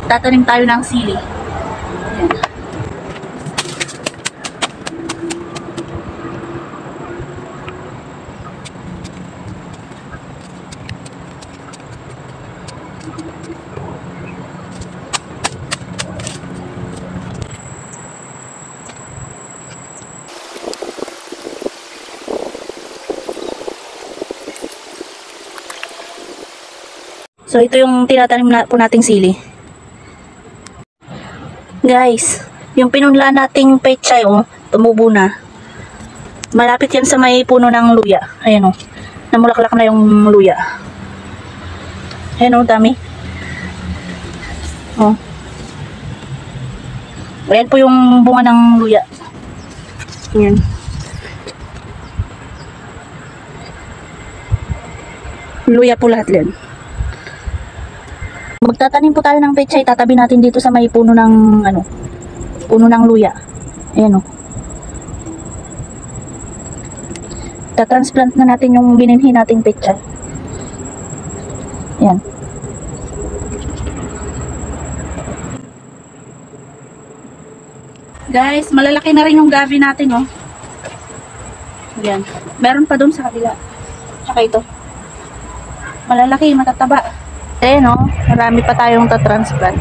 Tatanim tayo ng sili. Ayan. So, ito yung tinatanim na po nating sili. Guys, yung pinunlaan nating pechay, oh, tumubo na. Malapit yan sa may puno ng luya. Ayan, oh. Namulaklak na yung luya. Ayan, oh, dami. Oh. Ayan po yung bunga ng luya. Ayan. Luya po lahat yan. Magtatanim po tayo ng pechay, tatabi natin dito sa may puno ng puno ng luya. Ayan, oh. Tatransplant na natin yung bininhi nating pechay. Ayan. Guys, malalaki na rin yung gabi natin, oh. Ayan. Meron pa doon sa kabila. Tsaka ito. Malalaki, matataba. Ayan, oh, marami pa tayong tatransplant.